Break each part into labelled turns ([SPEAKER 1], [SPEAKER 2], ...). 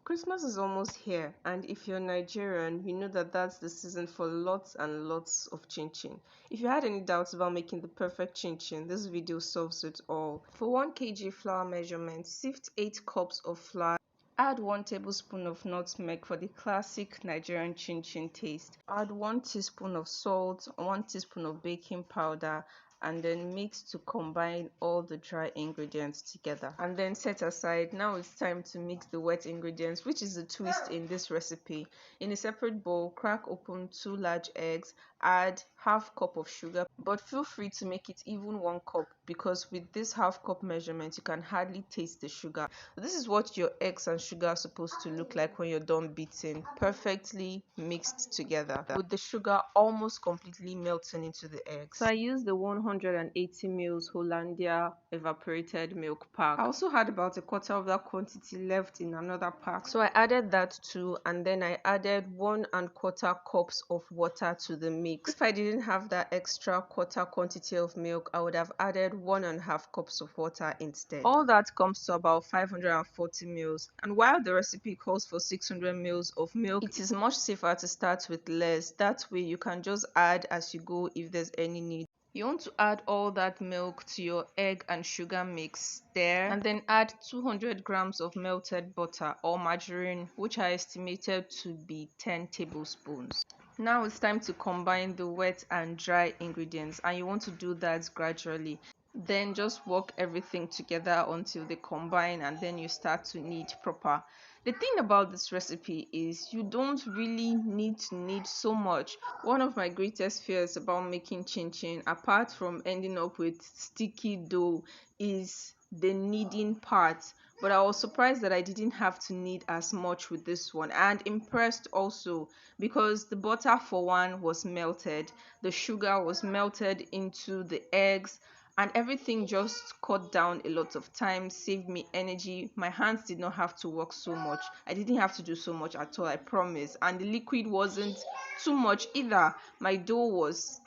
[SPEAKER 1] Christmas is almost here, and if you're Nigerian, you know that that's the season for lots and lots of chin chin. If you had any doubts about making the perfect chin chin, this video solves it all. For 1 kg flour measurement, sift 8 cups of flour. Add 1 tablespoon of nutmeg for the classic Nigerian chin chin taste. Add 1 teaspoon of salt, 1 teaspoon of baking powder, and then mix to combine all the dry ingredients together and then set aside. Now it's time to mix the wet ingredients, which is the twist in this recipe. In a separate bowl, crack open 2 large eggs, add half cup of sugar, but feel free to make it even 1 cup because with this half cup measurement you can hardly taste the sugar. This is what your eggs and sugar are supposed to look like when you're done beating, perfectly mixed together with the sugar almost completely melting into the eggs. So I used the 180 ml Hollandia evaporated milk pack. I also had about a quarter of that quantity left in another pack, so I added that too, and then I added 1 1/4 cups of water to the mix. If I didn't have that extra quarter quantity of milk, I would have added 1 1/2 cups of water instead. All that comes to about 540 ml, and while the recipe calls for 600 ml of milk, it is much safer to start with less. That way you can just add as you go if there's any need. You want to add all that milk to your egg and sugar mix, stir, and then add 200 grams of melted butter or margarine, which I estimated to be 10 tablespoons. Now it's time to combine the wet and dry ingredients, and you want to do that gradually. Then just work everything together until they combine, and then you start to knead proper. The thing about this recipe is you don't really need to knead so much. One of my greatest fears about making chin chin, apart from ending up with sticky dough, is the kneading part. But I was surprised that I didn't have to knead as much with this one, and impressed also because the butter for one was melted, the sugar was melted into the eggs, and everything just cut down a lot of time, saved me energy. My hands did not have to work so much. I didn't have to do so much at all, I promise. And the liquid wasn't too much either. My dough was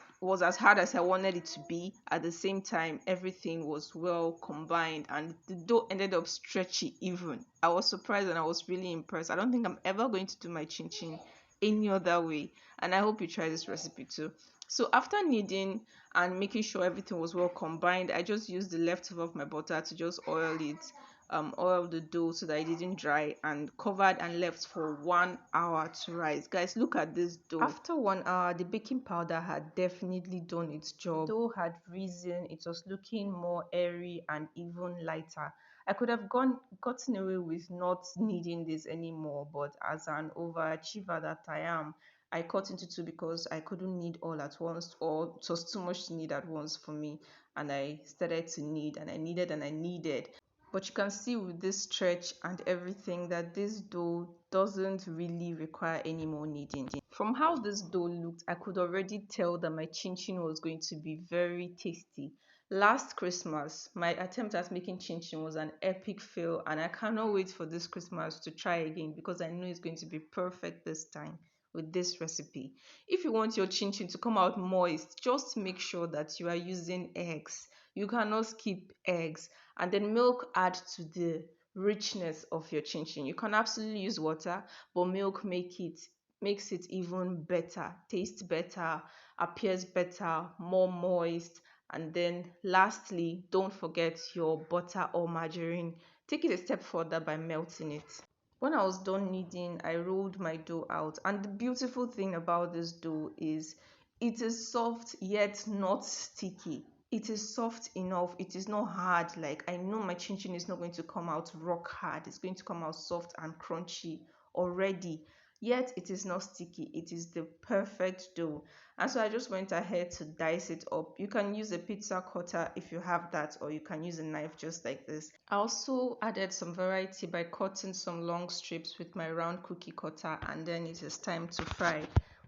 [SPEAKER 1] as hard as I wanted it to be. At the same time, everything was well combined, and the dough ended up stretchy even. I was surprised and I was really impressed. I don't think I'm ever going to do my chin chin any other way, and I hope you try this recipe too. So after kneading and making sure everything was well combined, I just used the leftover of my butter to just oil it, oil the dough so that it didn't dry, and covered and left for 1 hour to rise. Guys, look at this dough. After 1 hour, the baking powder had definitely done its job. The dough had risen, it was looking more airy and even lighter. I could have gotten away with not needing this anymore, but as an overachiever that I am, I cut into two because I couldn't knead all at once, or it was too much to knead at once for me, and I started to knead, and I needed and I needed. But you can see with this stretch and everything that this dough doesn't really require any more kneading. From how this dough looked, I could already tell that my chin chin was going to be very tasty. Last Christmas, my attempt at making chin chin was an epic fail, and I cannot wait for this Christmas to try again because I know it's going to be perfect this time with this recipe. If you want your chin chin to come out moist, just make sure that you are using eggs. You cannot skip eggs, and then milk add to the richness of your chin chin. You can absolutely use water, but milk makes it even better, tastes better, appears better, more moist. And then lastly, don't forget your butter or margarine. Take it a step further by melting it. When I was done kneading, I rolled my dough out, and the beautiful thing about this dough is it is soft yet not sticky. It is soft enough, it is not hard. Like, I know my chin chin is not going to come out rock hard, it's going to come out soft and crunchy already, yet it is not sticky. It is the perfect dough. And so I just went ahead to dice it up. You can use a pizza cutter if you have that, or you can use a knife just like this. I also added some variety by cutting some long strips with my round cookie cutter, and then it is time to fry.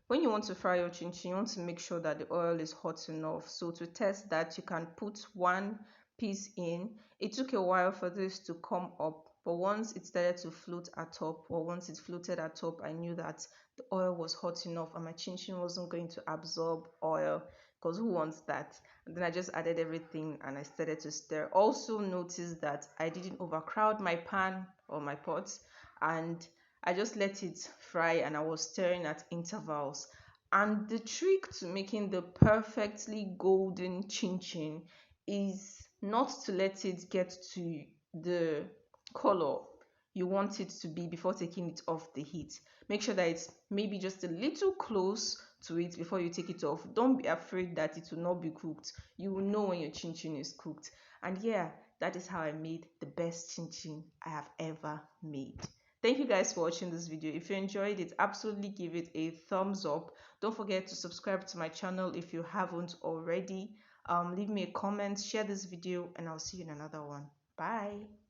[SPEAKER 1] When you want to fry your chin chin, you want to make sure that the oil is hot enough. So to test that, you can put one piece in. It took a while for this to come up, but once it started to float at top, or once it floated at top, I knew that the oil was hot enough and my chin chin wasn't going to absorb oil, because who wants that? And then I just added everything and I started to stir. Also notice that I didn't overcrowd my pan or my pot, and I just let it fry and I was stirring at intervals. And the trick to making the perfectly golden chin chin is not to let it get to the color you want it to be before taking it off the heat. Make sure that it's maybe just a little close to it before you take it off. Don't be afraid that it will not be cooked. You will know when your chin chin is cooked. And yeah, that is how I made the best chin chin I have ever made. Thank you guys for watching this video. If you enjoyed it, absolutely give it a thumbs up. Don't forget to subscribe to my channel if you haven't already. Leave me a comment, share this video, and I'll see you in another one. Bye.